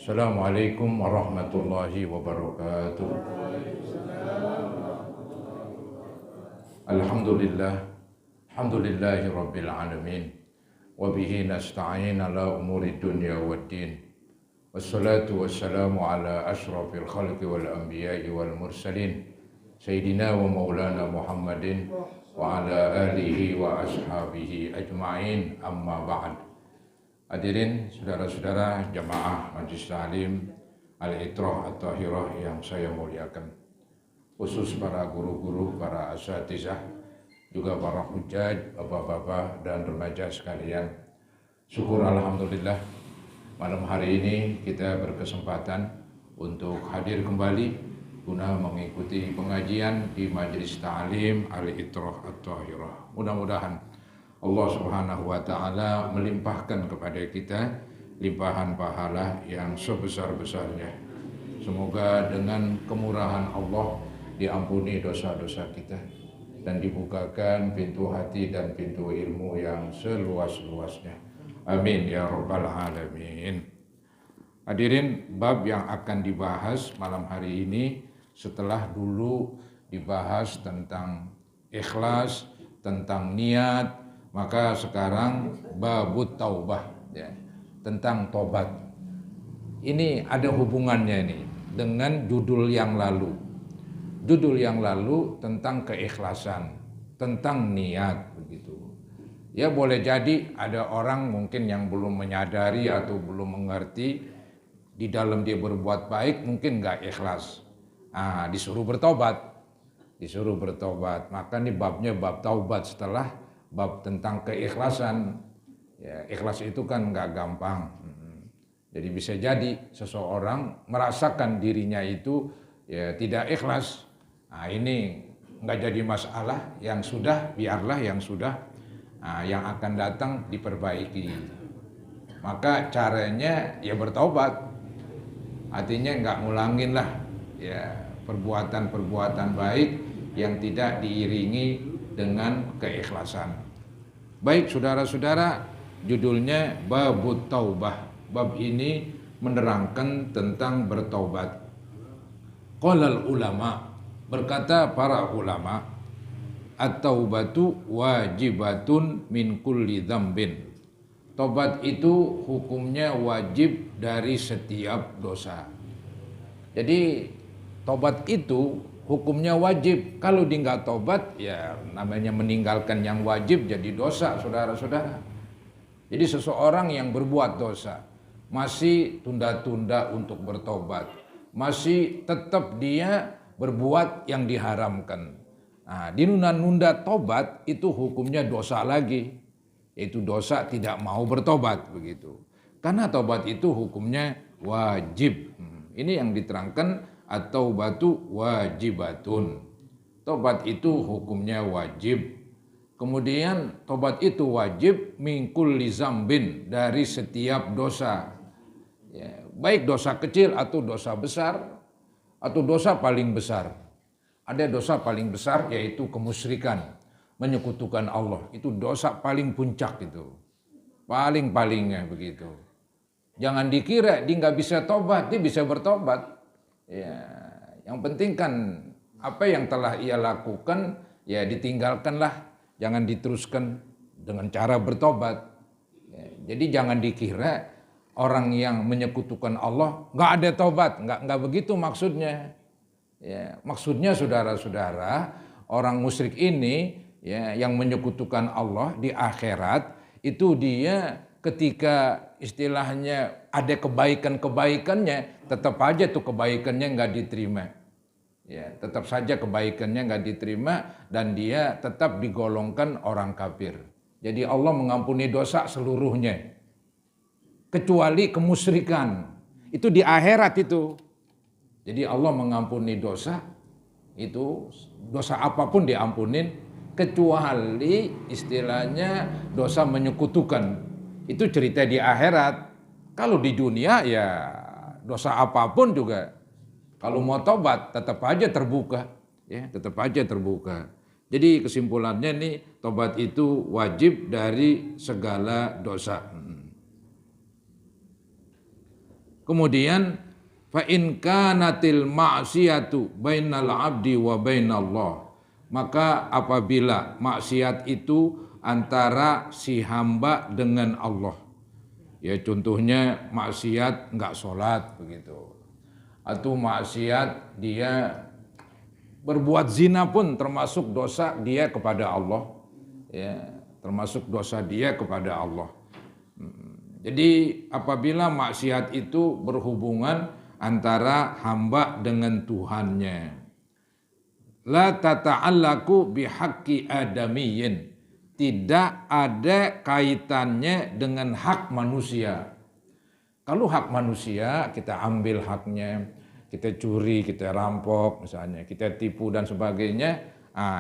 Assalamualaikum warahmatullahi wabarakatuh. Alhamdulillah, alhamdulillahi rabbil alamin. Wa bihi nasta'in ala umuri dunya waddin. Wassalatu wassalamu ala ashrafil khalqi wal anbiya'i wal mursalin. Sayyidina wa maulana Muhammadin wa ala alihi wa ashabihi ajma'in, amma ba'd. Hadirin saudara-saudara jamaah Majelis Ta'lim Al-Itrah At-Tahirah yang saya muliakan, khusus para guru-guru, para asatizah, juga para hujjaj, bapak-bapak dan remaja sekalian. Syukur alhamdulillah, malam hari ini kita berkesempatan untuk hadir kembali guna mengikuti pengajian di Majelis Ta'lim Al-Itrah At-Tahirah. Mudah-mudahan Allah Subhanahu wa Ta'ala melimpahkan kepada kita limpahan pahala yang sebesar-besarnya. Semoga dengan kemurahan Allah diampuni dosa-dosa kita dan dibukakan pintu hati dan pintu ilmu yang seluas-luasnya. Amin ya rabbal alamin. Hadirin, bab yang akan dibahas malam hari ini setelah dulu dibahas tentang ikhlas, tentang niat, maka sekarang babut taubah, ya, tentang tobat. Ini ada hubungannya nih dengan judul yang lalu. Judul yang lalu tentang keikhlasan, tentang niat begitu. Ya boleh jadi ada orang mungkin yang belum menyadari atau belum mengerti, di dalam dia berbuat baik mungkin nggak ikhlas. Disuruh bertobat. Disuruh bertobat. Maka ini babnya bab taubat setelah bab tentang keikhlasan. Ya, ikhlas itu kan nggak gampang. Jadi bisa jadi seseorang merasakan dirinya itu ya tidak ikhlas. Ini nggak jadi masalah. Yang sudah biarlah yang sudah. Yang akan datang diperbaiki. Maka caranya ya bertobat. Artinya nggak ngulangin lah ya perbuatan-perbuatan baik yang tidak diiringi dengan keikhlasan. Baik saudara-saudara, judulnya babut taubah. Bab ini menerangkan tentang bertaubat. Qalal ulama, berkata para ulama, at-taubatu wajibatun min kulli dzambin. Tobat itu hukumnya wajib dari setiap dosa. Jadi tobat itu hukumnya wajib. Kalau dia nggak tobat, ya namanya meninggalkan yang wajib jadi dosa, saudara-saudara. Jadi seseorang yang berbuat dosa, masih tunda-tunda untuk bertobat, masih tetap dia berbuat yang diharamkan. Dinunda-nunda tobat itu hukumnya dosa lagi, yaitu dosa tidak mau bertobat begitu. Karena tobat itu hukumnya wajib. Ini yang diterangkan at-taubatu wajibatun. Tobat itu hukumnya wajib. Kemudian tobat itu wajib min kulli dzambin, dari setiap dosa. Ya, baik dosa kecil atau dosa besar atau dosa paling besar. Ada dosa paling besar yaitu kemusyrikan, menyekutukan Allah. Itu dosa paling puncak itu. Paling-palingnya begitu. Jangan dikira dia nggak bisa tobat, dia bisa bertobat. Ya, yang penting kan apa yang telah ia lakukan ya ditinggalkanlah, jangan diteruskan dengan cara bertobat. Ya, jadi jangan dikira orang yang menyekutukan Allah nggak ada tobat, nggak begitu maksudnya. Ya, maksudnya saudara-saudara, orang musyrik ini ya yang menyekutukan Allah di akhirat itu dia ketika istilahnya ada kebaikan-kebaikannya, tetap aja tuh kebaikannya nggak diterima. Ya, tetap saja kebaikannya nggak diterima dan dia tetap digolongkan orang kafir. Jadi Allah mengampuni dosa seluruhnya, kecuali kemusyrikan. Itu di akhirat itu. Jadi Allah mengampuni dosa, itu dosa apapun diampunin, kecuali istilahnya dosa menyekutukan. Itu cerita di akhirat. Kalau di dunia ya dosa apapun juga, kalau mau tobat tetap aja terbuka, ya tetap aja terbuka. Jadi kesimpulannya nih, tobat itu wajib dari segala dosa. Kemudian fa in kanatil ma'siyatu bainal abdi wa bainallah, maka apabila maksiat itu antara si hamba dengan Allah, ya contohnya maksiat enggak sholat begitu, atau maksiat dia berbuat zina pun termasuk dosa dia kepada Allah, ya termasuk dosa dia kepada Allah. Jadi apabila maksiat itu berhubungan antara hamba dengan Tuhannya, la tata'allaku bihaqqi adamiyyin, tidak ada kaitannya dengan hak manusia. Kalau hak manusia kita ambil haknya, kita curi, kita rampok misalnya, kita tipu dan sebagainya,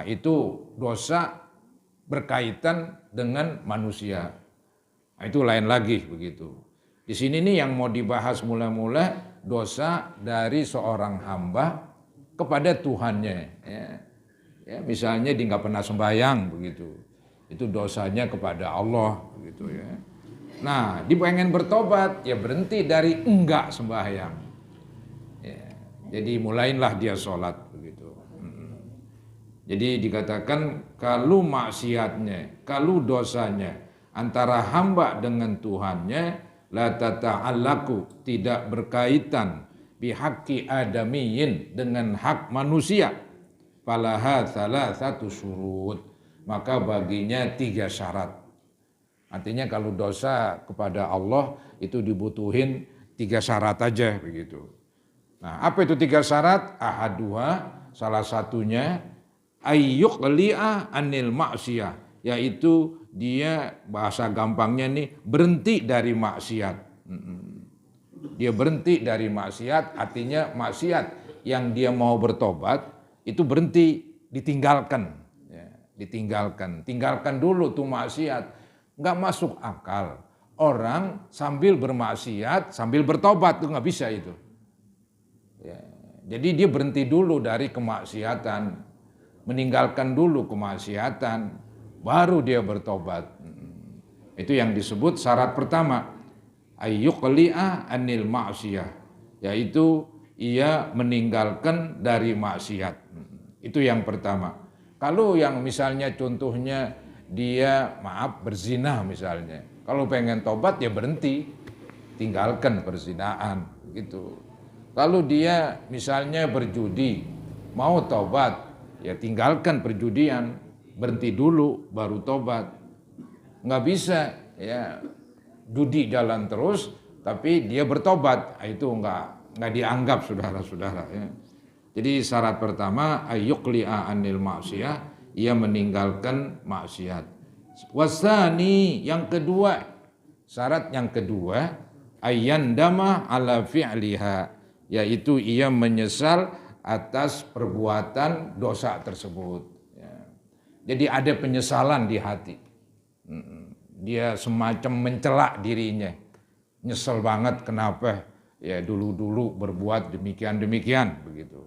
itu dosa berkaitan dengan manusia. Itu lain lagi begitu. Di sini nih yang mau dibahas mula-mula dosa dari seorang hamba kepada Tuhannya. Ya, misalnya dia nggak pernah sembahyang begitu, itu dosanya kepada Allah begitu ya. Nah, dia pengen bertobat, ya berhenti dari enggak sembahyang. Ya, jadi mulailah dia sholat begitu. Jadi dikatakan kalau maksiatnya, kalau dosanya antara hamba dengan Tuhannya, la tata'allaku, tidak berkaitan bihaqqi adamiyyin, dengan hak manusia, falaha thalathatu syurut, maka baginya 3 syarat. Artinya kalau dosa kepada Allah itu dibutuhin 3 syarat aja begitu. Nah, apa itu 3 syarat? Ahaduha, salah satunya ayyuqli'a anil ma'siyah, yaitu dia bahasa gampangnya nih berhenti dari maksiat. Dia berhenti dari maksiat, artinya maksiat yang dia mau bertobat itu berhenti, ditinggalkan. Ya, ditinggalkan, tinggalkan dulu tuh maksiat. Nggak masuk akal orang sambil bermaksiat sambil bertobat, tuh nggak bisa itu. Ya, jadi dia berhenti dulu dari kemaksiatan, meninggalkan dulu kemaksiatan, baru dia bertobat. Itu yang disebut syarat pertama, ayyuqli'a anil ma'siyah, yaitu ia meninggalkan dari maksiat. Itu yang pertama. Kalau yang misalnya contohnya dia berzina misalnya, kalau pengen tobat ya berhenti, tinggalkan perzinahan gitu. Kalau dia misalnya berjudi, mau tobat, ya tinggalkan perjudian, berhenti dulu baru tobat. Nggak bisa ya judi jalan terus tapi dia bertobat, itu nggak dianggap saudara-saudara ya. Jadi syarat pertama ayyuqli'a anil ma'siyah, ia meninggalkan maksiat. Wasani, yang kedua, syarat yang kedua ayyandama ala fi'liha, yaitu ia menyesal atas perbuatan dosa tersebut. Jadi ada penyesalan di hati. Dia semacam mencela dirinya. Nyesel banget kenapa ya dulu-dulu berbuat demikian-demikian begitu.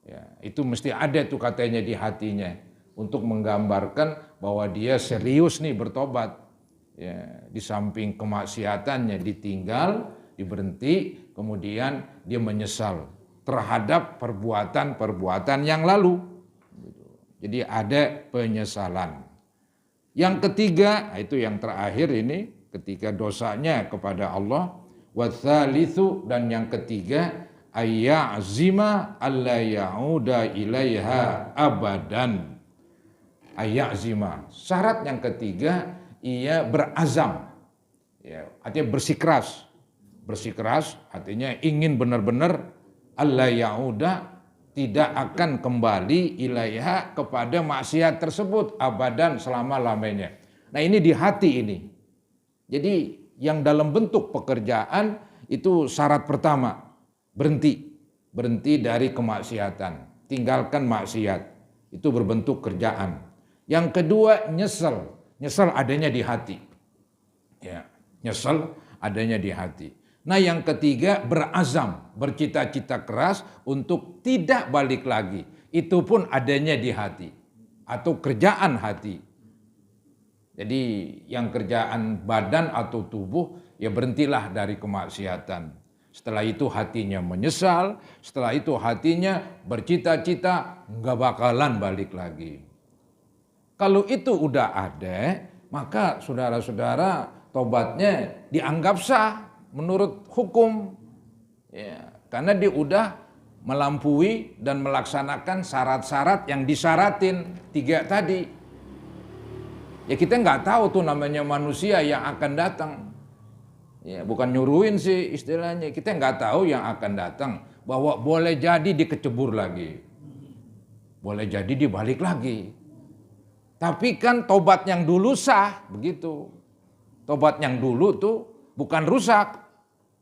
Ya, itu mesti ada tuh katanya di hatinya untuk menggambarkan bahwa dia serius nih bertobat. Ya, di samping kemaksiatannya ditinggal, diberhenti, kemudian dia menyesal terhadap perbuatan-perbuatan yang lalu. Jadi ada penyesalan. Yang ketiga, itu yang terakhir ini, ketika dosanya kepada Allah. Watsalitsu, dan yang ketiga, ayya'zima alla ya'uda ilaiha abadan. Ayya'zima. Syarat yang ketiga, ia berazam. Ya, artinya bersikeras. Bersikeras artinya ingin benar-benar alla ya'uda, tidak akan kembali ilaiha, kepada maksiat tersebut abadan, selama-lamanya. Nah ini di hati ini. Jadi yang dalam bentuk pekerjaan itu syarat pertama, berhenti dari kemaksiatan, tinggalkan maksiat, itu berbentuk kerjaan. Yang kedua nyesel adanya di hati. Ya, nyesel adanya di hati. Nah yang ketiga berazam, bercita-cita keras untuk tidak balik lagi. Itu pun adanya di hati atau kerjaan hati. Jadi yang kerjaan badan atau tubuh ya berhentilah dari kemaksiatan. Setelah itu hatinya menyesal, setelah itu hatinya bercita-cita nggak bakalan balik lagi. Kalau itu udah ada, maka saudara-saudara tobatnya dianggap sah menurut hukum. Ya, karena dia udah melampaui dan melaksanakan syarat-syarat yang disyaratin 3 tadi. Ya kita nggak tahu tuh namanya manusia yang akan datang. Ya, bukan nyuruhin sih istilahnya. Kita nggak tahu yang akan datang. Bahwa boleh jadi dikecebur lagi. Boleh jadi dibalik lagi. Tapi kan tobat yang dulu sah, begitu. Tobat yang dulu tuh bukan rusak.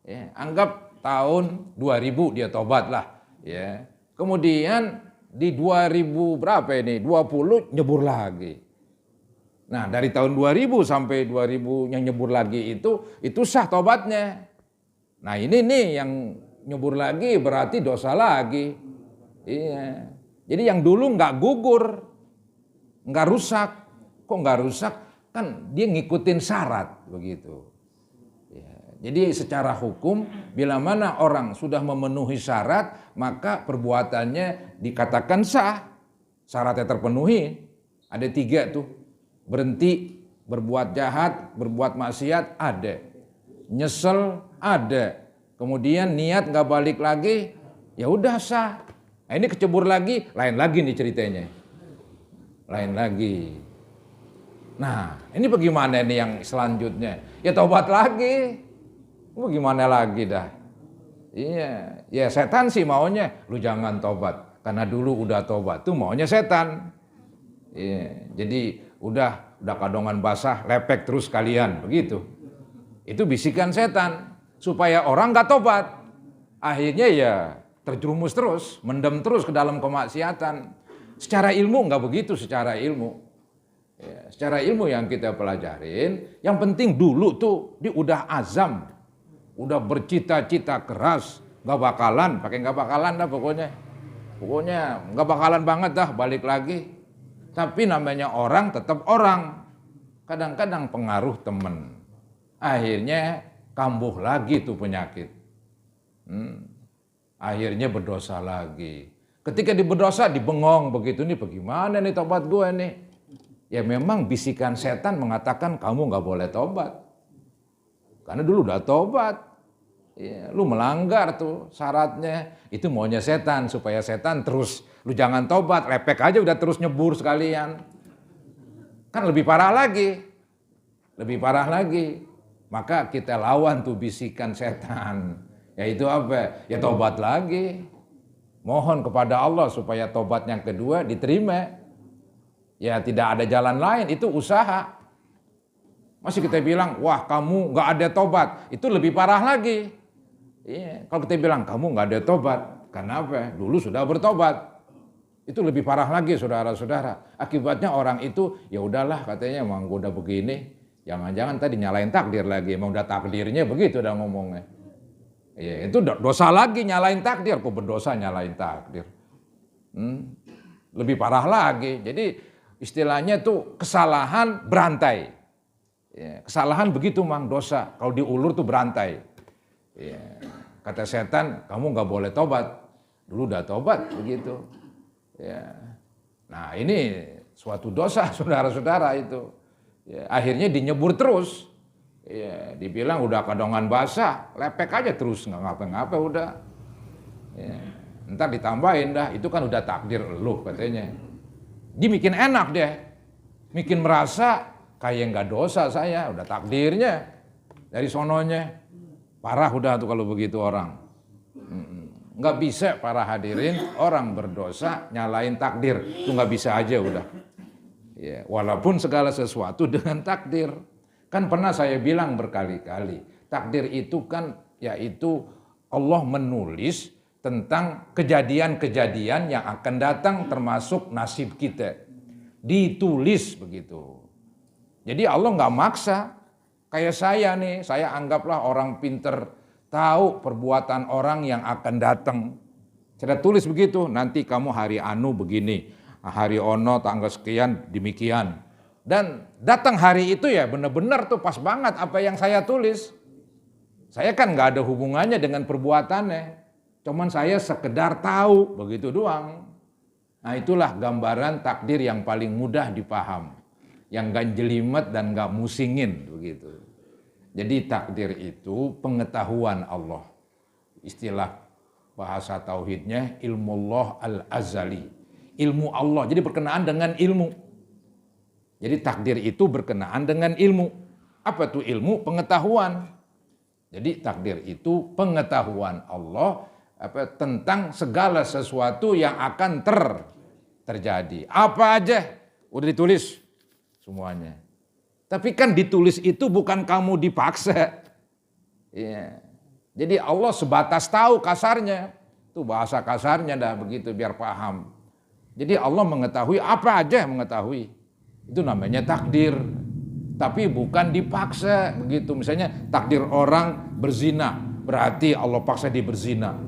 Ya, anggap tahun 2000 dia tobat lah. Ya. Kemudian di 2000 berapa ini? 20 nyebur lagi. Nah dari tahun 2000 sampai 2000 yang nyebur lagi itu sah tobatnya. Nah ini nih yang nyebur lagi berarti dosa lagi. Iya. Jadi yang dulu nggak gugur, nggak rusak. Kok nggak rusak? Kan dia ngikutin syarat begitu. Ya. Jadi secara hukum bila mana orang sudah memenuhi syarat maka perbuatannya dikatakan sah. Syaratnya terpenuhi. Ada 3 tuh. Berhenti berbuat jahat, berbuat maksiat ada. Nyesel ada. Kemudian niat nggak balik lagi, ya udah sah. Nah, ini kecebur lagi, lain lagi nih ceritanya. Lain lagi. Nah, ini bagaimana nih yang selanjutnya? Ya tobat lagi. Bagaimana lagi dah? Iya, ya setan sih maunya lu jangan tobat karena dulu udah tobat tuh maunya setan. Iya, jadi udah kadongan basah, lepek terus kalian, begitu. Itu bisikan setan supaya orang nggak tobat. Akhirnya ya terjerumus terus, mendem terus ke dalam kemaksiatan. Secara ilmu nggak begitu, secara ilmu. Ya, secara ilmu yang kita pelajarin, yang penting dulu tuh dia udah azam, udah bercita-cita keras, nggak bakalan, pakai nggak bakalan dah pokoknya nggak bakalan banget dah balik lagi. Tapi namanya orang tetap orang. Kadang-kadang pengaruh teman. Akhirnya kambuh lagi tuh penyakit. Akhirnya berdosa lagi. Ketika berdosa dibengong begitu nih bagaimana nih tobat gue nih. Ya memang bisikan setan mengatakan kamu gak boleh tobat. Karena dulu udah tobat. Ya, lu melanggar tuh syaratnya. Itu maunya setan supaya setan terus. Lu jangan tobat, lepek aja udah terus nyebur sekalian. Kan lebih parah lagi. Lebih parah lagi. Maka kita lawan tuh bisikan setan. Yaitu apa? Ya tobat lagi. Mohon kepada Allah supaya tobat yang kedua diterima. Ya tidak ada jalan lain, itu usaha. Masih kita bilang, wah kamu gak ada tobat. Itu lebih parah lagi. Iya. Kalau kita bilang, kamu gak ada tobat. Kenapa? Dulu sudah bertobat. Itu lebih parah lagi saudara-saudara. Akibatnya orang itu ya udahlah katanya emang udah begini. Jangan-jangan tadi nyalain takdir lagi. Emang udah takdirnya begitu udah ngomongnya. Ya, itu dosa lagi nyalain takdir. Kok berdosa nyalain takdir. Lebih parah lagi. Jadi istilahnya tuh kesalahan berantai. Ya, kesalahan begitu mang dosa. Kalau diulur tuh berantai. Ya, kata setan kamu gak boleh tobat. Dulu udah tobat begitu. Ya. Nah ini suatu dosa saudara-saudara itu. Ya, akhirnya dinyebur terus. Ya, dibilang udah kadongan basah, lepek aja terus nggak ngapa-ngapa udah. Ya, ntar ditambahin dah, itu kan udah takdir lu katanya. Dia bikin enak deh, bikin merasa kayak nggak dosa saya, udah takdirnya dari sononya. Parah udah tuh kalau begitu orang. Nggak bisa para hadirin orang berdosa nyalain takdir itu nggak bisa aja udah ya, walaupun segala sesuatu dengan takdir kan pernah saya bilang berkali-kali takdir itu kan yaitu Allah menulis tentang kejadian-kejadian yang akan datang termasuk nasib kita ditulis begitu. Jadi Allah nggak maksa kayak saya nih, saya anggaplah orang pinter. Tahu perbuatan orang yang akan datang. Saya tulis begitu, nanti kamu hari anu begini, hari ono tanggal sekian demikian. Dan datang hari itu ya benar-benar tuh pas banget apa yang saya tulis. Saya kan nggak ada hubungannya dengan perbuatannya. Cuman saya sekedar tahu, begitu doang. Nah itulah gambaran takdir yang paling mudah dipaham. Yang gak jelimet dan gak musingin begitu. Jadi takdir itu pengetahuan Allah. Istilah bahasa tauhidnya ilmullah al-azali. Ilmu Allah, jadi berkenaan dengan ilmu. Jadi takdir itu berkenaan dengan ilmu. Apa tuh ilmu? Pengetahuan. Jadi takdir itu pengetahuan Allah tentang segala sesuatu yang akan terjadi. Apa aja udah ditulis semuanya. Tapi kan ditulis itu bukan kamu dipaksa. Ya. Jadi Allah sebatas tahu kasarnya. Itu bahasa kasarnya dah begitu biar paham. Jadi Allah mengetahui apa aja mengetahui. Itu namanya takdir. Tapi bukan dipaksa begitu. Misalnya takdir orang berzina, berarti Allah paksa dia berzina.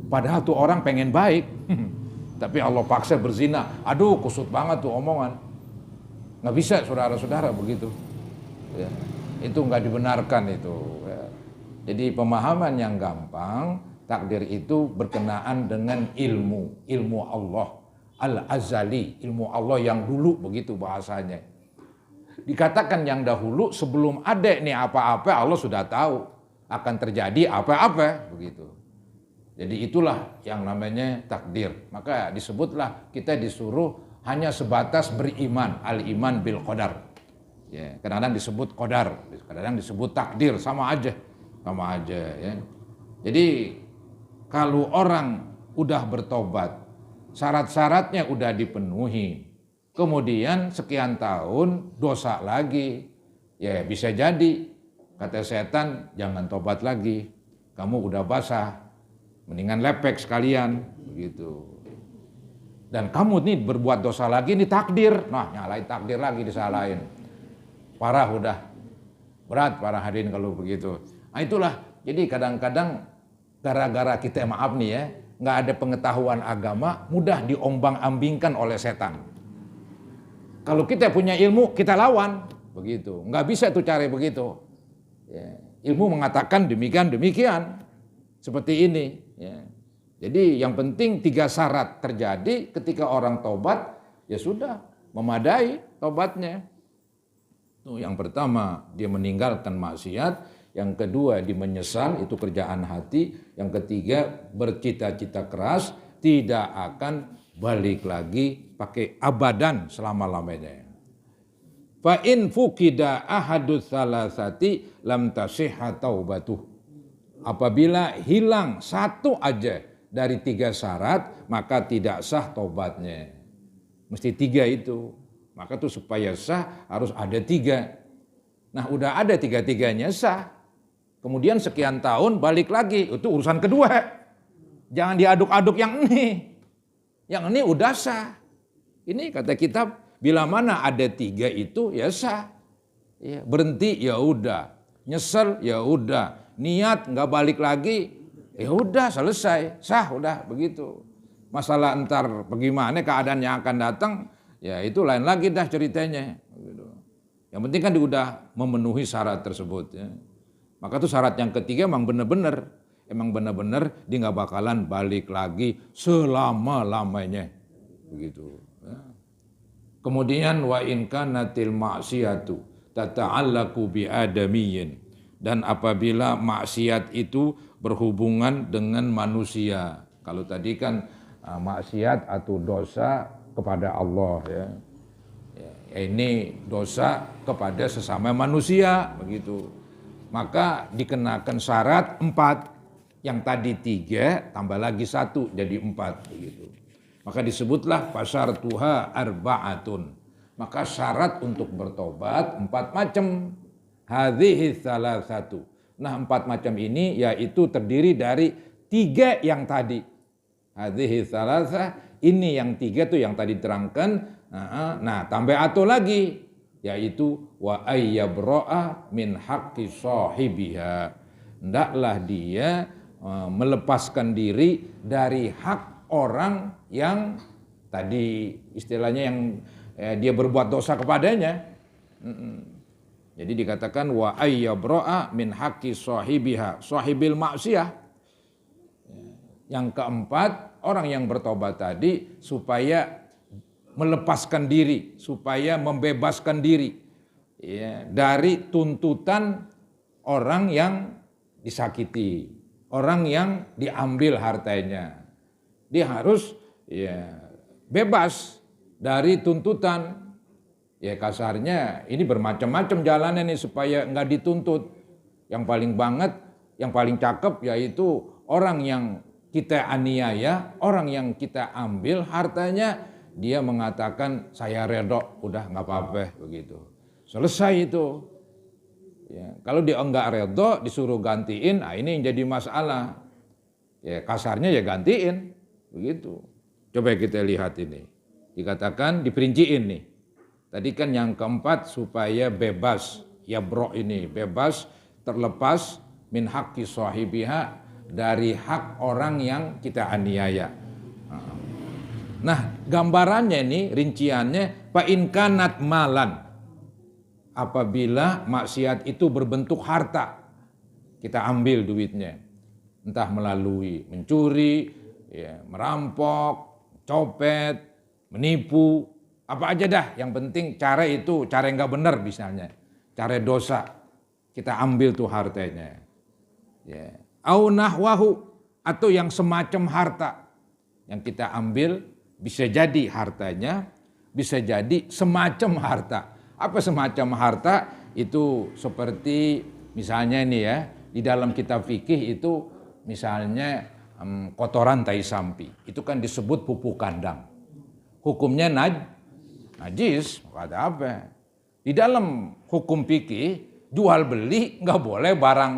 Padahal tuh orang pengen baik. Tapi Allah paksa berzina. Aduh kusut banget tuh omongan. Nggak bisa saudara-saudara begitu. Ya, itu nggak dibenarkan itu. Ya. Jadi pemahaman yang gampang, takdir itu berkenaan dengan ilmu Allah al-azali, ilmu Allah yang dulu begitu bahasanya. Dikatakan yang dahulu sebelum ada nih apa-apa Allah sudah tahu akan terjadi apa-apa begitu. Jadi itulah yang namanya takdir. Maka disebutlah kita disuruh hanya sebatas beriman, al-iman bil qadar. Ya, kadang-kadang disebut qadar, kadang-kadang disebut takdir, sama aja ya. Jadi kalau orang udah bertobat, syarat-syaratnya udah dipenuhi, kemudian sekian tahun dosa lagi, ya bisa jadi kata setan jangan tobat lagi, kamu udah basah, mendingan lepek sekalian begitu. Dan kamu nih berbuat dosa lagi, ini takdir. Nah nyalain takdir lagi, disalahin. Parah udah. Berat para hadirin kalau begitu. Nah itulah, jadi kadang-kadang gara-gara kita maaf nih ya, nggak ada pengetahuan agama, mudah diombang-ambingkan oleh setan. Kalau kita punya ilmu, kita lawan. Begitu. Nggak bisa tuh cara begitu. Ya. Ilmu mengatakan demikian. Seperti ini. Ya. Jadi yang penting 3 syarat terjadi ketika orang tobat, ya sudah memadai tobatnya. Tuh, yang pertama dia meninggalkan maksiat, yang kedua dia menyesal, itu kerjaan hati, yang ketiga bercita-cita keras, tidak akan balik lagi pakai abadan selama-lamanya. Fa in fuqida ahadus salasati lam tasihha taubatuh. Apabila hilang satu aja dari 3 syarat, maka tidak sah tobatnya. Mesti 3 itu. Maka tuh supaya sah harus ada 3. Nah udah ada 3-3-nya sah. Kemudian sekian tahun balik lagi, itu urusan kedua. Jangan diaduk-aduk yang ini. Yang ini udah sah. Ini kata kitab, bila mana ada 3 itu ya sah. Ya, berhenti ya udah. Nyesel ya udah. Niat nggak balik lagi, ya udah selesai, sah udah begitu. Masalah entar bagaimana keadaan yang akan datang, ya itu lain lagi dah ceritanya. Yang penting kan dia udah memenuhi syarat tersebut. Ya. Maka tuh syarat yang ketiga emang benar-benar dia nggak bakalan balik lagi selama-lamanya, begitu. Ya. Kemudian wa in kanatil ma'siyatu tata'allaqu bi adamiyyin. Dan apabila maksiat itu berhubungan dengan manusia. Kalau tadi kan maksiat atau dosa kepada Allah ya. Ini dosa kepada sesama manusia begitu. Maka dikenakan syarat 4. Yang tadi 3 tambah lagi 1 jadi 4 begitu. Maka disebutlah fasyaratuha arba'atun. Maka syarat untuk bertobat 4 macam. Hadhihi salasatu. Nah 4 macam ini yaitu terdiri dari 3 yang tadi. Hadhihi salasa, ini yang 3 tuh yang tadi terangkan. Nah tambah atau lagi yaitu wa ayyabra'a min haqqi sahibiha. Hendaklah dia melepaskan diri dari hak orang yang tadi istilahnya yang dia berbuat dosa kepadanya. Jadi dikatakan wa ayyabro'a min haqqi sahibiha, sahibil maksiyah. Yang keempat, orang yang bertobat tadi supaya melepaskan diri, supaya membebaskan diri ya, dari tuntutan orang yang disakiti, orang yang diambil hartanya. Dia harus ya bebas dari tuntutan. Ya kasarnya ini bermacam-macam jalannya nih supaya enggak dituntut. Yang paling banget, yang paling cakep yaitu orang yang kita aniaya, orang yang kita ambil hartanya, dia mengatakan saya redho, udah nggak apa-apa begitu. Selesai itu. Ya, kalau dia enggak redho disuruh gantiin, nah ini yang jadi masalah. Ya kasarnya ya gantiin, begitu. Coba kita lihat ini. Dikatakan diperinciin nih. Tadi kan yang keempat supaya bebas, ya bro ini bebas terlepas min haqqi sahibiha dari hak orang yang kita aniaya. Nah, gambarannya ini rinciannya fa in kanat malan. Apabila maksiat itu berbentuk harta, kita ambil duitnya. Entah melalui mencuri, ya, merampok, copet, menipu, apa aja dah, yang penting cara itu, cara yang gak benar misalnya, cara dosa, kita ambil tuh hartanya. Ya. Au nahwahu, atau yang semacam harta, yang kita ambil bisa jadi hartanya, bisa jadi semacam harta. Apa semacam harta? Itu seperti misalnya ini ya, di dalam kitab fikih itu misalnya kotoran tai sapi, itu kan disebut pupuk kandang. Hukumnya najis, kata apa? Di dalam hukum fikih jual beli nggak boleh barang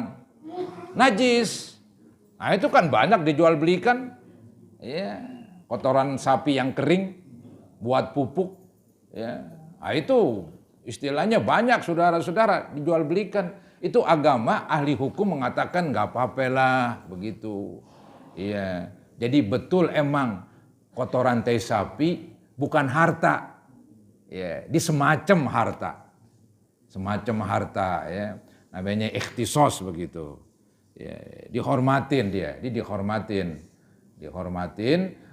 najis. Nah itu kan banyak dijual belikan, ya kotoran sapi yang kering buat pupuk, ya. Nah itu istilahnya banyak saudara-saudara dijual belikan. Itu agama ahli hukum mengatakan nggak apa-apa lah begitu, ya. Jadi betul emang kotoran tai sapi bukan harta. Ya, di semacam harta ya, namanya ikhtisos begitu. Ya, dihormatin dia dihormatin.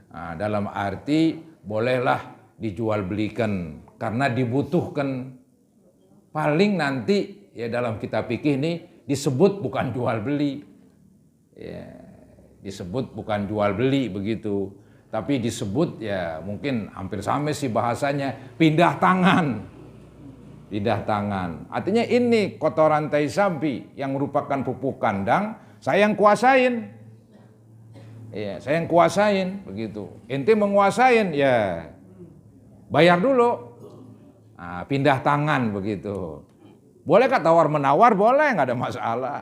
Nah, dalam arti bolehlah dijual belikan karena dibutuhkan. Paling nanti ya dalam kitab fikih ini disebut bukan jual beli, ya, disebut bukan jual beli begitu. Tapi disebut ya mungkin hampir sama sih bahasanya pindah tangan. Artinya ini kotoran tai sapi yang merupakan pupuk kandang, saya yang kuasain. Ya, saya yang kuasain begitu. Ente menguasain ya bayar dulu. Nah, pindah tangan begitu. Bolehkah tawar menawar? Boleh, nggak ada masalah.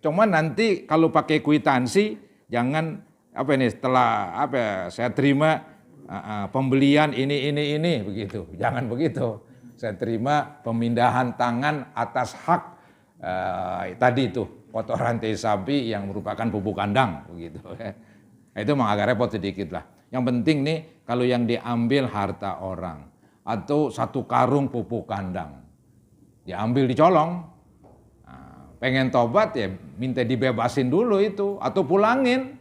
Cuman nanti kalau pakai kwitansi jangan apa ini setelah saya terima pembelian ini begitu, jangan begitu. Saya terima pemindahan tangan atas hak tadi itu kotoran tai sapi yang merupakan pupuk kandang begitu. Itu memang agak repot sedikit lah. Yang penting nih kalau yang diambil harta orang atau satu karung pupuk kandang diambil dicolong, pengen tobat ya minta dibebasin dulu itu atau pulangin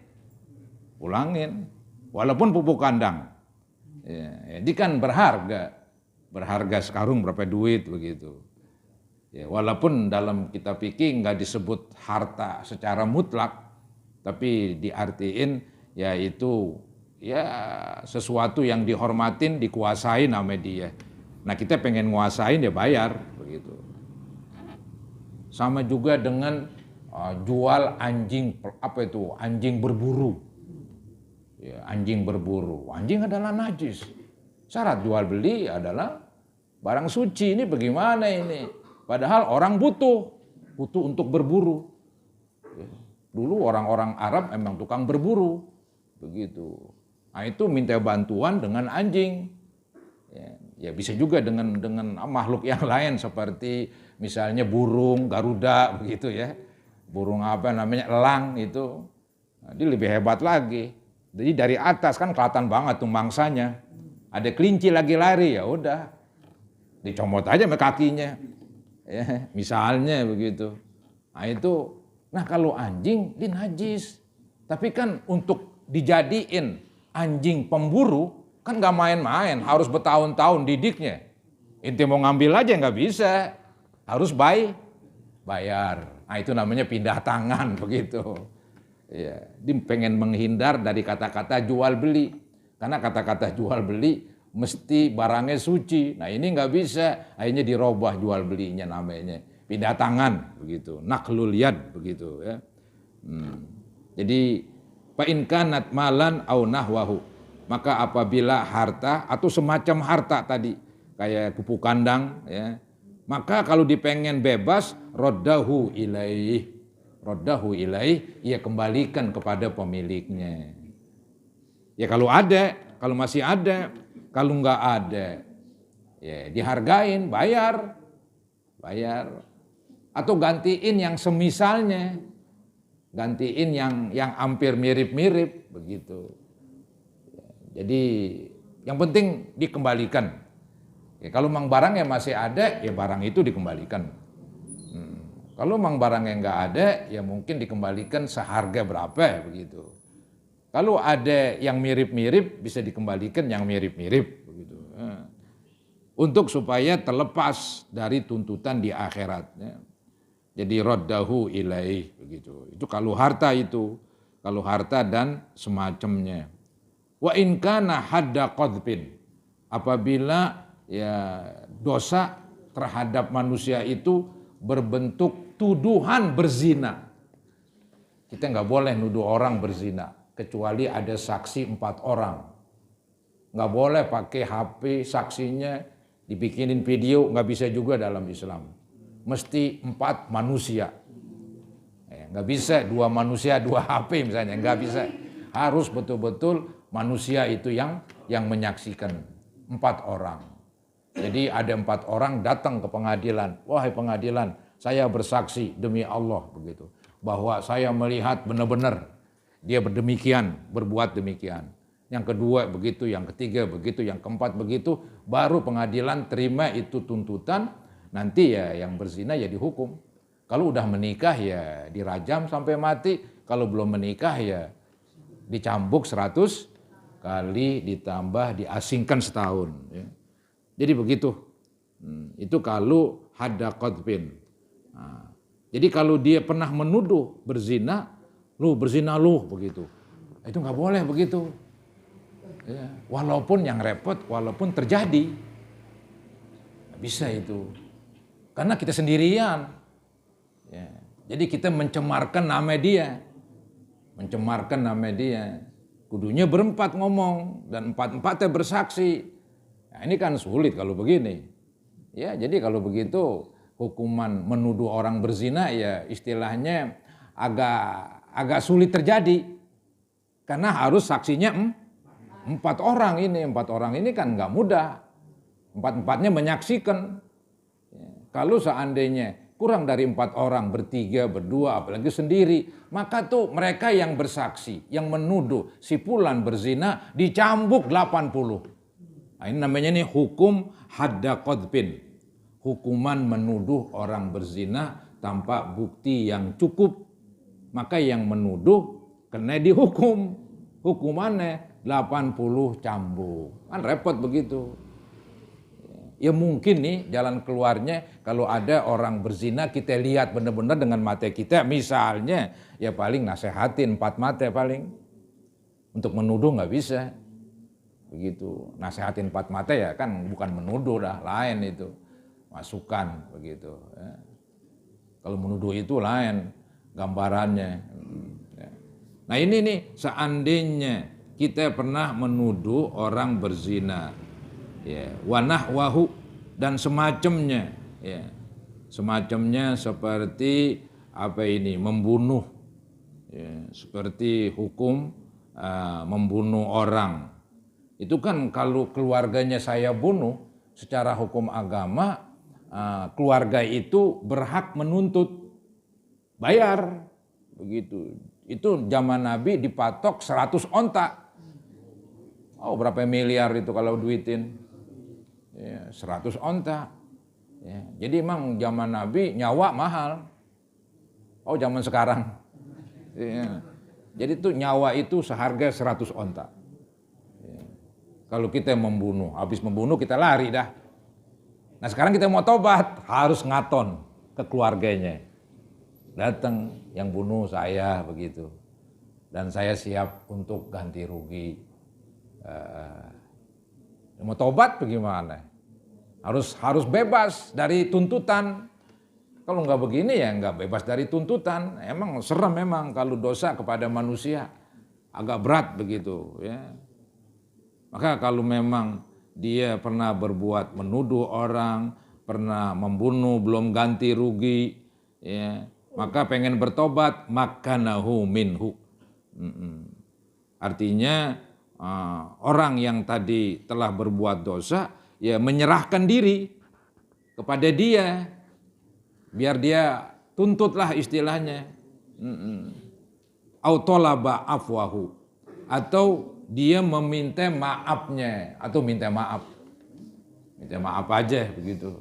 walaupun pupuk kandang. Ya, jadi kan berharga sekarung berapa duit begitu. Ya, walaupun dalam kitab fikih nggak disebut harta secara mutlak, tapi diartiin yaitu ya sesuatu yang dihormatin, dikuasain sama dia. Nah kita pengen nguasain ya bayar begitu. Sama juga dengan jual anjing anjing berburu. Ya, anjing berburu, anjing adalah najis. Syarat jual beli adalah barang suci. Ini bagaimana ini? Padahal orang butuh untuk berburu. Ya, dulu orang-orang Arab memang tukang berburu, begitu. Nah itu minta bantuan dengan anjing. Ya bisa juga dengan makhluk yang lain seperti misalnya burung, garuda, begitu ya. Burung elang itu, nah, dia lebih hebat lagi. Jadi dari atas kan kelihatan banget tuh mangsanya. Ada kelinci lagi lari, ya udah dicomot aja sama kakinya. Ya, misalnya begitu. Nah kalau anjing dia najis. Tapi kan untuk dijadiin anjing pemburu kan nggak main-main, harus bertahun-tahun didiknya. Inti mau ngambil aja nggak bisa, harus bayar. Nah itu namanya pindah tangan begitu. Ya, dia pengen menghindar dari kata-kata jual beli. Karena kata-kata jual beli mesti barangnya suci. Nah ini nggak bisa, akhirnya dirobah jual belinya namanya. Pindah tangan begitu, naklul yad begitu ya. Jadi fa in kanat malan au nahwahu, maka apabila harta atau semacam harta tadi kayak pupuk kandang ya, maka kalau dipengen bebas roddahu ilaih, ia kembalikan kepada pemiliknya. Ya kalau ada, kalau masih ada, kalau enggak ada ya dihargain, bayar atau gantiin yang semisalnya. Gantiin yang hampir mirip-mirip begitu. Jadi yang penting dikembalikan. Ya, kalau mang barang yang masih ada, ya barang itu dikembalikan. Kalau mang barang yang nggak ada, ya mungkin dikembalikan seharga berapa begitu. Kalau ada yang mirip-mirip, bisa dikembalikan yang mirip-mirip begitu. Untuk supaya terlepas dari tuntutan di akhirat. Ya. Jadi roddahu ilaih begitu. Itu kalau harta dan semacamnya. Wa in kana hadda qadfin, apabila ya dosa terhadap manusia itu berbentuk tuduhan berzina. Kita nggak boleh nuduh orang berzina kecuali ada saksi 4 orang. Nggak boleh pakai HP saksinya dibikinin video, nggak bisa juga dalam Islam. Mesti 4 manusia. Nggak bisa 2 manusia 2 HP misalnya, nggak bisa. Harus betul-betul manusia itu yang menyaksikan 4 orang. Jadi ada 4 orang datang ke pengadilan. Wahai pengadilan, saya bersaksi demi Allah begitu, bahwa saya melihat benar-benar dia berbuat demikian. Yang kedua begitu, yang ketiga begitu, yang keempat begitu, baru pengadilan terima itu tuntutan. Nanti ya yang berzina ya dihukum. Kalau udah menikah ya dirajam sampai mati. Kalau belum menikah ya dicambuk 100 kali ditambah diasingkan setahun. Ya. Jadi begitu. Itu kalau hadda qadfin. Nah, jadi kalau dia pernah menuduh berzina lu begitu. Itu nggak boleh begitu. Ya. Walaupun yang repot, walaupun terjadi. Nggak bisa itu. Karena kita sendirian. Ya. Jadi kita mencemarkan nama dia. Kudunya berempat ngomong dan 4-4-nya bersaksi. Nah, ini kan sulit kalau begini. Ya, jadi kalau begitu hukuman menuduh orang berzina ya istilahnya agak sulit terjadi. Karena harus saksinya 4 orang ini. 4 orang ini kan nggak mudah. 4-4-nya menyaksikan. Kalau seandainya kurang dari 4 orang, bertiga, berdua, apalagi sendiri, maka tuh mereka yang bersaksi, yang menuduh si fulan berzina dicambuk 80. Nah, ini namanya nih hukum hadda qadfin. Hukuman menuduh orang berzina tanpa bukti yang cukup. Maka yang menuduh kena dihukum. Hukumannya 80 cambuk. Kan repot begitu. Ya mungkin nih jalan keluarnya kalau ada orang berzina kita lihat benar-benar dengan mata kita, misalnya ya paling nasehatin 4 mata paling. Untuk menuduh nggak bisa. Begitu. Nasehatin 4 mata ya kan bukan menuduh dah, lain itu. Masukan begitu. Ya. Kalau menuduh itu lain gambarannya. Ya. Nah ini nih seandainya kita pernah menuduh orang berzina. Ya, wa nahwahu dan semacamnya, ya. Semacamnya seperti apa ini? Membunuh. Ya, seperti hukum membunuh orang. Itu kan kalau keluarganya saya bunuh secara hukum agama, keluarga itu berhak menuntut bayar begitu. Itu zaman Nabi dipatok 100 onta. Oh, berapa miliar itu kalau duitin? Ya, 100 onta. Ya, jadi emang zaman Nabi nyawa mahal. Oh zaman sekarang. Ya. Jadi tuh nyawa itu seharga 100 onta. Ya. Kalau kita membunuh, habis membunuh kita lari dah. Nah sekarang kita mau tobat, harus ngaton ke keluarganya. Datang yang bunuh saya begitu. Dan saya siap untuk ganti rugi. Mau tobat bagaimana? Harus bebas dari tuntutan. Kalau nggak begini ya nggak bebas dari tuntutan. Emang serem memang kalau dosa kepada manusia agak berat begitu ya. Maka kalau memang dia pernah berbuat menuduh orang, pernah membunuh belum ganti rugi, ya, maka pengen bertobat makanahu minhu. Artinya orang yang tadi telah berbuat dosa ya menyerahkan diri kepada dia biar dia tuntutlah istilahnya. Autolaba afwahu, atau dia meminta maafnya atau minta maaf aja begitu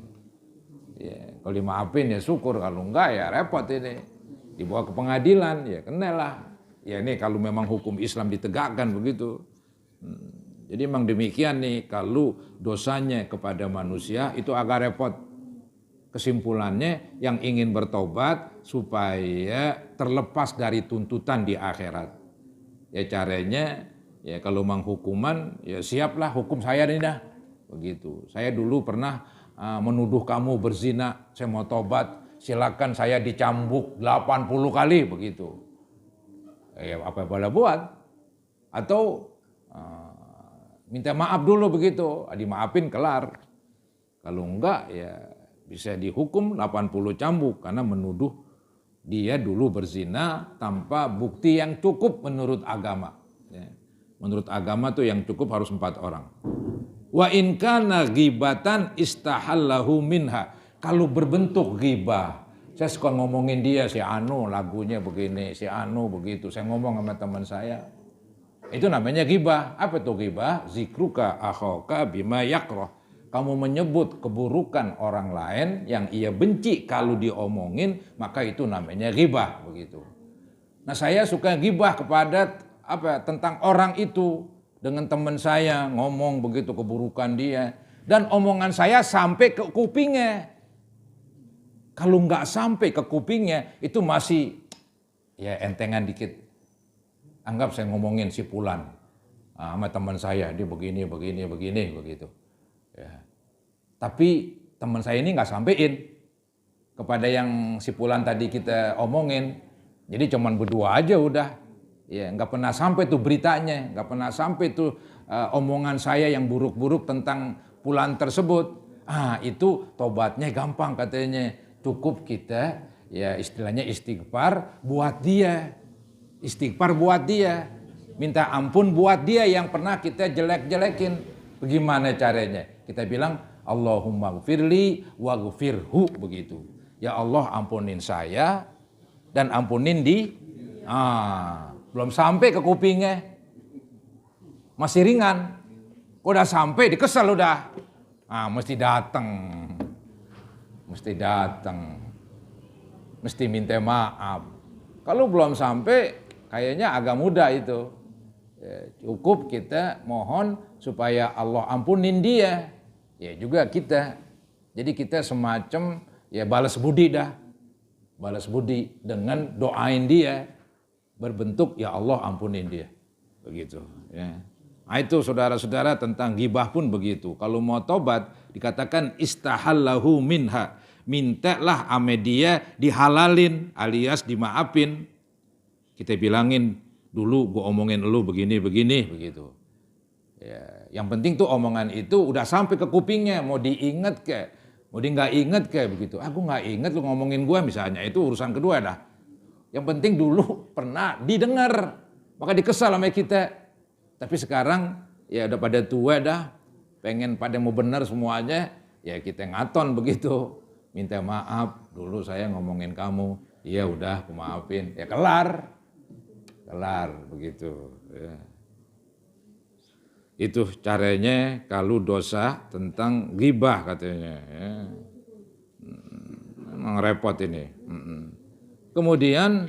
ya. Kalau dimaafin ya syukur, kalau enggak ya repot ini, dibawa ke pengadilan ya kenalah ya. Ini kalau memang hukum Islam ditegakkan begitu. Jadi memang demikian nih, kalau dosanya kepada manusia itu agak repot. Kesimpulannya yang ingin bertobat supaya terlepas dari tuntutan di akhirat ya, caranya ya kalau memang hukuman ya siaplah hukum saya nih dah begitu. Saya dulu pernah menuduh kamu berzina, saya mau tobat, silakan saya dicambuk 80 kali begitu. Ya apa boleh buat, atau minta maaf dulu begitu, dimaafin kelar. Kalau enggak ya bisa dihukum 80 cambuk karena menuduh dia dulu berzina tanpa bukti yang cukup menurut agama. Ya. Menurut agama tuh yang cukup harus 4 orang. Wa in kana ghibatan istahallahu minha. Kalau berbentuk ghibah, saya suka ngomongin dia, si Anu lagunya begini, si Anu begitu. Saya ngomong sama teman saya. Itu namanya ghibah. Apa itu ghibah? Zikruka akhaka bima yakrah. Kamu menyebut keburukan orang lain yang ia benci kalau diomongin, maka itu namanya ghibah begitu. Nah, saya suka ghibah kepada tentang orang itu dengan teman saya, ngomong begitu keburukan dia, dan omongan saya sampai ke kupingnya. Kalau nggak sampai ke kupingnya itu masih ya entengan dikit. Anggap saya ngomongin si Fulan sama teman saya, dia begini begitu. Ya. Tapi teman saya ini nggak sampein kepada yang si Fulan tadi kita omongin. Jadi cuman berdua aja udah. Ya, nggak pernah sampai tuh beritanya, nggak pernah sampai tuh omongan saya yang buruk-buruk tentang Fulan tersebut. Itu tobatnya gampang katanya. Cukup kita ya istilahnya istighfar buat dia. Istighfar buat dia. Minta ampun buat dia yang pernah kita jelek-jelekin. Bagaimana caranya? Kita bilang Allahumma gfirli waghfirhu begitu. Ya Allah ampunin saya dan ampunin belum sampai ke kupingnya. Masih ringan. Udah sampai dikesal udah. Mesti datang. Mesti minta maaf. Kalau belum sampai kayaknya agak mudah itu. Ya, cukup kita mohon supaya Allah ampunin dia. Ya juga kita. Jadi kita semacam ya balas budi dah. Balas budi dengan doain dia. Berbentuk ya Allah ampunin dia. Begitu. Ya. Nah itu saudara-saudara tentang ghibah pun begitu. Kalau mau tobat dikatakan istahallahu minha. Mintalah ame dia dihalalin alias dimaafin. Kita bilangin dulu gue omongin lu begini begitu. Ya, yang penting tuh omongan itu udah sampai ke kupingnya, mau diinget ke, mau di nggak inget ke begitu. Gue nggak inget lu ngomongin gue misalnya, itu urusan kedua dah. Yang penting dulu pernah didengar, maka dikesal sama kita. Tapi sekarang ya udah pada tua dah, pengen pada mau benar semuanya, ya kita ngaton begitu. Minta maaf, dulu saya ngomongin kamu, iya udah aku maafin, ya kelar begitu. Ya. Itu caranya kalau dosa tentang ghibah katanya. Ya. repot ini. Kemudian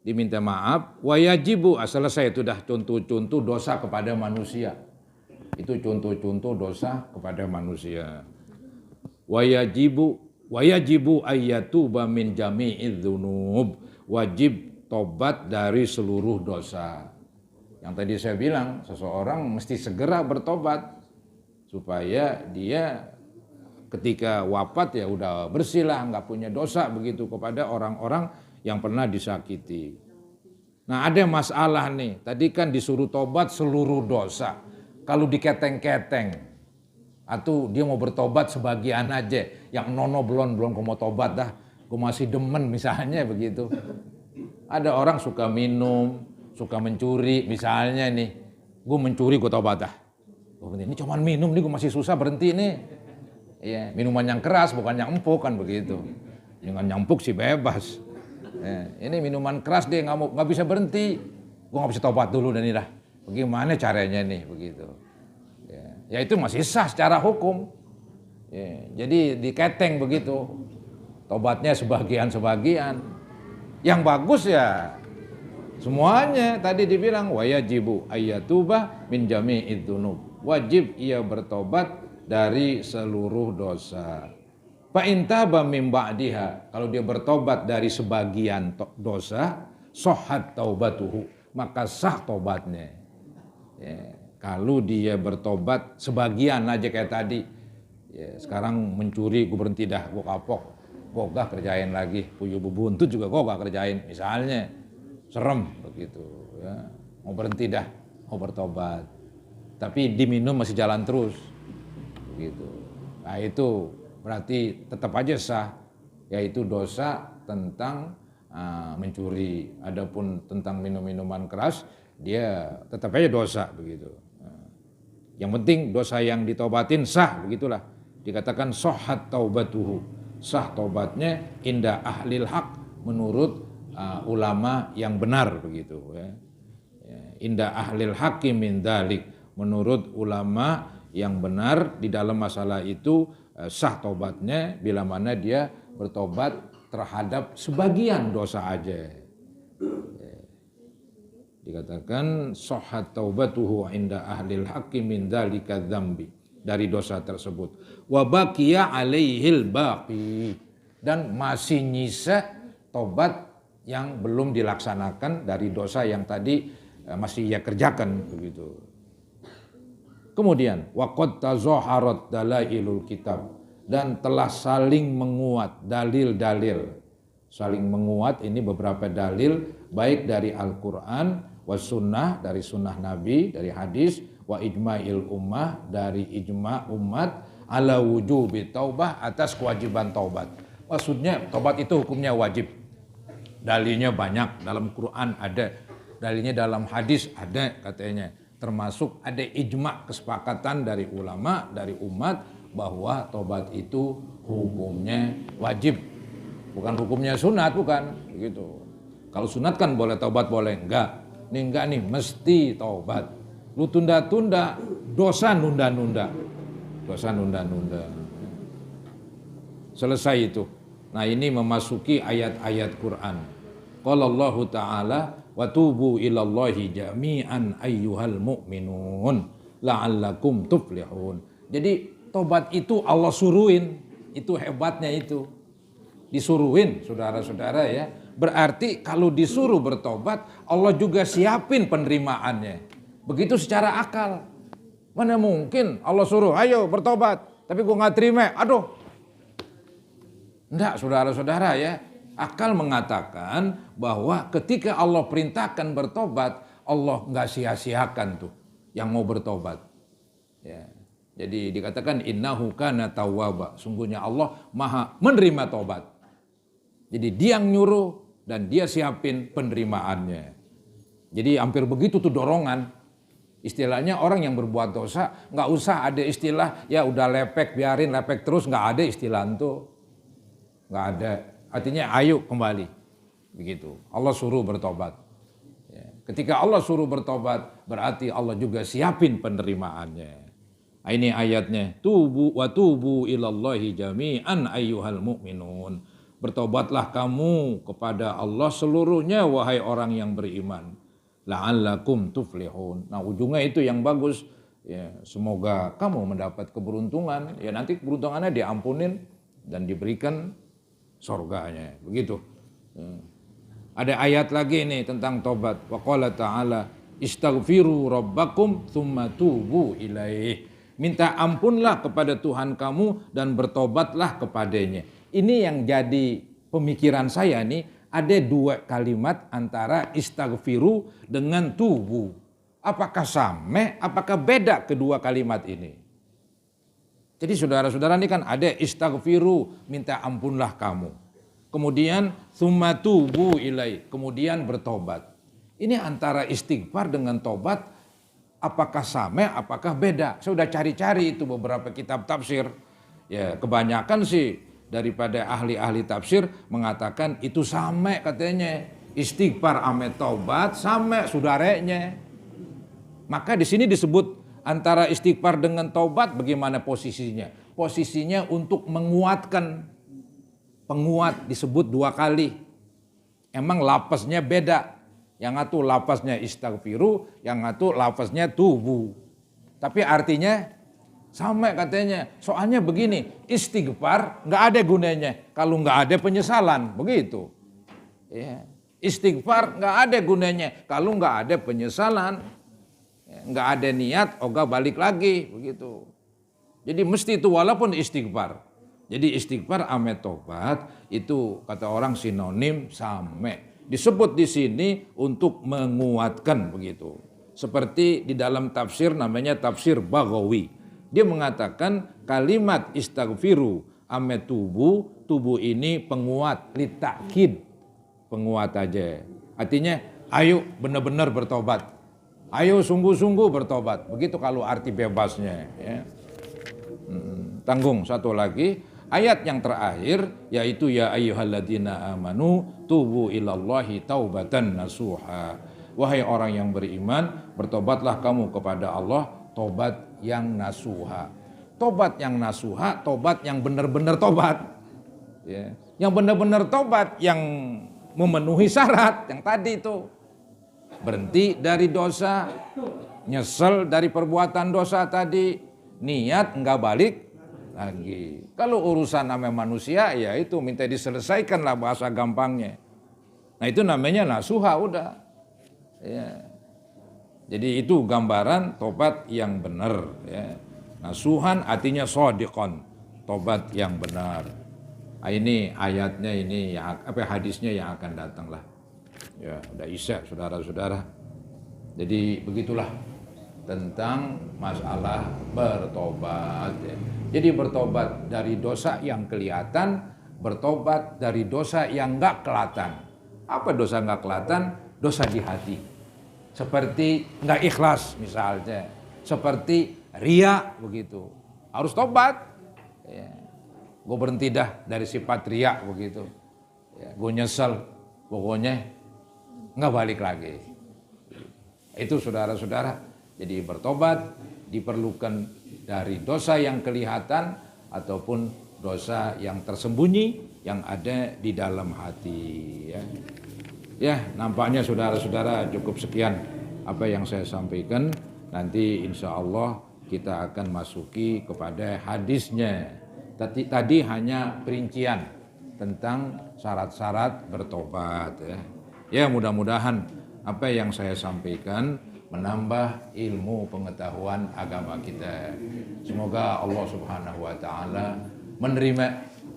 diminta maaf, wayajibu, selesai itu dah contoh-contoh dosa kepada manusia. Itu contoh-contoh dosa kepada manusia. Wayajibu ayyatuba min jami'idz dzunub. Wajib tobat dari seluruh dosa. Yang tadi saya bilang, seseorang mesti segera bertobat supaya dia ketika wafat ya udah bersih lah, nggak punya dosa begitu kepada orang-orang yang pernah disakiti. Nah, ada masalah nih. Tadi kan disuruh tobat seluruh dosa. Kalau diketeng-keteng atau dia mau bertobat sebagian aja, yang nono belum mau tobat dah, gue masih demen misalnya begitu. Ada orang suka minum, suka mencuri misalnya nih, gue mencuri gue tobat dah. Ini cuman minum nih, gue masih susah berhenti nih. Ya, minuman yang keras bukan yang empuk kan begitu. Dengan yang empuk sih bebas. Ya, ini minuman keras dia nggak bisa berhenti. Gue nggak bisa tobat dulu dan ini dah. Bagaimana caranya nih begitu? Ya itu masih sah secara hukum. Ya, jadi diketeng begitu. Tobatnya sebagian. Yang bagus ya semuanya tadi dibilang wayajibu ayyatuba min jami'idz dzunub. Wajib ia bertobat dari seluruh dosa. Fa in taba min ba'diha, kalau dia bertobat dari sebagian dosa, sahhat taubatuhu, maka sah tobatnya. Ya, kalau dia bertobat sebagian aja kayak tadi, ya, sekarang mencuri gue berhenti dah, gue kapok, gue gak kerjain lagi, puyuh bebuntut juga gue gak kerjain, misalnya serem begitu, ya. Mau berhenti dah, mau bertobat, tapi diminum masih jalan terus, begitu. Nah itu berarti tetap aja sah, yaitu dosa tentang mencuri. Adapun tentang minum-minuman keras, dia tetap aja dosa begitu. Yang penting dosa yang ditobatin sah, begitulah. Dikatakan sahhat taubatuhu, sah tobatnya inda ahlil haq, menurut ulama yang benar begitu. Ya. Inda ahlil haqqi min dzalik, menurut ulama yang benar di dalam masalah itu sah tobatnya bila mana dia bertobat terhadap sebagian dosa aja. Dikatakan sahhat taubatuhu inda ahlil haqqi min dzalika dzambi, dari dosa tersebut. Wa baqiya alaihil baqi, dan masih nyisa tobat yang belum dilaksanakan dari dosa yang tadi masih ia kerjakan begitu. Kemudian waqad tazaharat dalailul kitab, dan telah saling menguat dalil-dalil. Saling menguat ini beberapa dalil baik dari Al-Qur'an was sunnah, dari sunnah Nabi, dari hadis, wa ijma'il ummah, dari ijma' umat, ala wujubi taubah, atas kewajiban taubat. Maksudnya taubat itu hukumnya wajib. Dalilnya banyak, dalam Quran ada, dalilnya dalam hadis ada katanya. Termasuk ada ijma' kesepakatan dari ulama, dari umat, bahwa taubat itu hukumnya wajib. Bukan hukumnya sunat, bukan begitu. Kalau sunat kan boleh taubat, boleh enggak. Ini enggak nih, mesti taubat. Lu tunda-tunda, dosa nunda-nunda. Dosa nunda-nunda. Selesai itu. Nah ini memasuki ayat-ayat Quran. Qala Allah Ta'ala, wa tubu ilallahi jami'an ayyuhal mu'minun la'allakum tuflihun. Jadi tobat itu Allah suruhin. Itu hebatnya itu. Disuruhin saudara-saudara ya. Berarti kalau disuruh bertobat, Allah juga siapin penerimaannya. Begitu secara akal. Mana mungkin Allah suruh, ayo bertobat, tapi gue gak terima, aduh. Enggak saudara-saudara ya. Akal mengatakan bahwa ketika Allah perintahkan bertobat, Allah gak sia-siakan tuh yang mau bertobat. Ya. Jadi dikatakan innahu kana tawwaba. Sungguhnya Allah maha menerima tobat. Jadi dia yang nyuruh dan dia siapin penerimaannya. Jadi hampir begitu tuh dorongan. Istilahnya orang yang berbuat dosa nggak usah ada istilah ya udah lepek biarin lepek terus, nggak ada istilah itu. Nggak ada. Artinya ayo kembali. Begitu. Allah suruh bertobat. Ya. Ketika Allah suruh bertobat berarti Allah juga siapin penerimaannya. Nah, ini ayatnya, tubu wa tubu ilallahi jami'an ayyuhal mu'minun. bertobatlah kamu kepada Allah seluruhnya wahai orang yang beriman. La'allakum tuflihun. Nah, ujungnya itu yang bagus. Ya, semoga kamu mendapat keberuntungan. Ya, nanti keberuntungannya diampunin dan diberikan surganya. Begitu. Ya. Ada ayat lagi nih tentang tobat. Wa qala ta'ala istaghfiru rabbakum tsumma tubu ilaih. Minta ampunlah kepada Tuhan kamu dan bertobatlah kepadanya. Ini yang jadi pemikiran saya nih, ada dua kalimat antara istaghfiru dengan tubu. Apakah sama, apakah beda kedua kalimat ini? Jadi saudara-saudara ini kan ada istaghfiru, minta ampunlah kamu. Kemudian tsumma tubu ilai, kemudian bertobat. Ini antara istighfar dengan tobat, apakah sama, apakah beda? Saya sudah cari-cari itu beberapa kitab tafsir. Ya, kebanyakan sih daripada ahli-ahli tafsir mengatakan itu sama katanya. Istighfar ame tobat sama saudaranya. Maka di sini disebut antara istighfar dengan tobat bagaimana posisinya? Posisinya untuk menguatkan. Penguat disebut dua kali. Emang lapasnya beda. Yang satu lapasnya istaghfiru, yang satu lapasnya tubu. Tapi artinya sama katanya. Soalnya begini, istighfar nggak ada gunanya kalau nggak ada penyesalan, begitu. Ya. Istighfar nggak ada gunanya kalau nggak ada penyesalan, nggak ada niat, ogah balik lagi, begitu. Jadi mesti itu walaupun istighfar. Jadi istighfar ame tobat itu kata orang sinonim sama. Disebut di sini untuk menguatkan begitu. Seperti di dalam tafsir namanya tafsir Baghawi. Dia mengatakan kalimat istaghfiru ame tubu, tubu ini penguat litakid. Penguat aja. Artinya ayo benar-benar bertobat. Ayo sungguh-sungguh bertobat. Begitu kalau arti bebasnya. Ya. Tanggung satu lagi. Ayat yang terakhir yaitu ya ayyuhalladzina amanu tubu ilallahi taubatan nasuha. Wahai orang yang beriman, bertobatlah kamu kepada Allah tobat yang nasuha. Tobat yang nasuha, tobat yang benar-benar tobat. Ya. Yang benar-benar tobat yang memenuhi syarat yang tadi itu. Berhenti dari dosa, nyesel dari perbuatan dosa tadi, niat enggak balik lagi. Kalau urusan namanya manusia ya itu minta diselesaikan lah bahasa gampangnya. Nah itu namanya nasuha udah. Ya. Jadi itu gambaran tobat yang benar. Ya. Nasuhan artinya shadiqan, tobat yang benar. Nah, ini ayatnya ini yang hadisnya yang akan datang lah. Ya udah isya saudara-saudara. Jadi begitulah tentang masalah bertobat. Ya. Jadi bertobat dari dosa yang kelihatan, bertobat dari dosa yang enggak kelihatan. Apa dosa enggak kelihatan? Dosa di hati. Seperti enggak ikhlas misalnya. Seperti riya begitu. Harus tobat. Ya. Gue berhenti dah dari sifat riya begitu. Ya, gue nyesel. Pokoknya enggak balik lagi. Itu saudara-saudara. Jadi bertobat diperlukan dari dosa yang kelihatan ataupun dosa yang tersembunyi yang ada di dalam hati. Ya, ya nampaknya saudara-saudara cukup sekian apa yang saya sampaikan. Nanti insya Allah kita akan masuki kepada hadisnya. Tadi hanya perincian tentang syarat-syarat bertobat. Ya mudah-mudahan apa yang saya sampaikan menambah ilmu pengetahuan agama kita. Semoga Allah Subhanahu wa taala menerima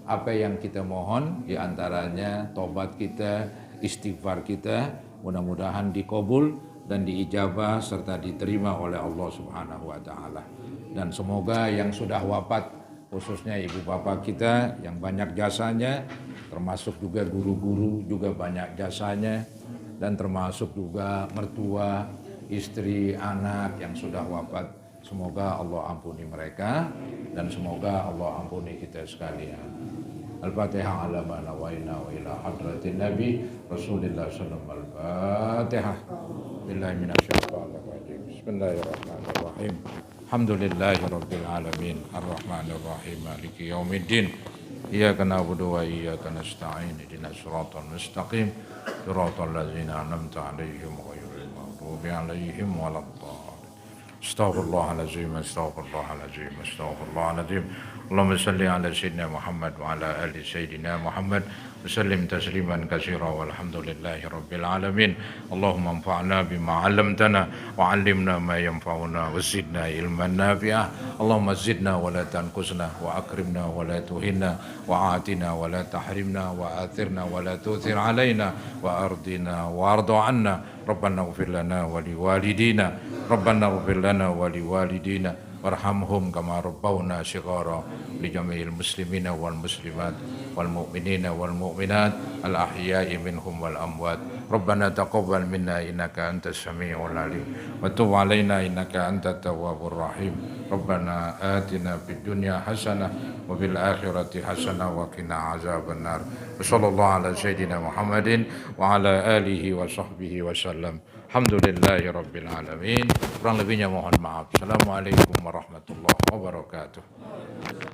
apa yang kita mohon, di antaranya tobat kita, istighfar kita, mudah-mudahan dikabul dan diijabah serta diterima oleh Allah Subhanahu wa taala. Dan semoga yang sudah wafat khususnya ibu bapak kita yang banyak jasanya, termasuk juga guru-guru juga banyak jasanya, dan termasuk juga mertua, istri, anak yang sudah wafat. Semoga Allah ampuni mereka dan semoga Allah ampuni kita sekalian. Al-Fatihah ala ma nawaina wa ila hadratin Nabi Rasulullah sallallahu alaihi wasallam. Al-Fatihah. Billahi minasyaitonir rajim. Bismillahirrahmanirrahim. Alhamdulillahirabbil alamin. Arrahmanirrahim. Maliki yaumiddin. إياك نعبد وإياك نستعين اهدنا الصراط المستقيم صراط الذين أنعمت عليهم غير المغضوب عليهم ولا الضالين. استغفر الله العظيم استغفر الله العظيم استغفر الله العظيم. اللهم صل على سيدنا محمد وعلى آل سيدنا محمد وسلم تسليما كثيرا والحمد لله رب العالمين. اللهم انفعنا بما علمتنا وعلمنا ما ينفعنا وزدنا علما نافعا. اللهم زدنا ولا تنقصنا وأكرمنا ولا تهنا وآتنا ولا تحرمنا وآثرنا ولا تؤثر علينا وأرضنا وأرض عنا. ربنا اغفر لنا ولوالدينا ربنا اغفر لنا ولوالدينا وارحمهم كما ربونا صغارا. لجميع المسلمين والمسلمات والمؤمنين والمؤمنات الأحياء منهم والأموات. ربنا تقبل منا إنك أنت السميع العليم وتب علينا إنك أنت التواب الرحيم. ربنا آتنا في الدنيا حسنة وفي الآخرة حسنة وقنا عذاب النار. وصلى الله على سيدنا محمد وعلى آله وصحبه وسلم. Alhamdulillahi Rabbil Alamin. Kurang lebihnya mohon maaf. Assalamualaikum warahmatullahi wabarakatuh.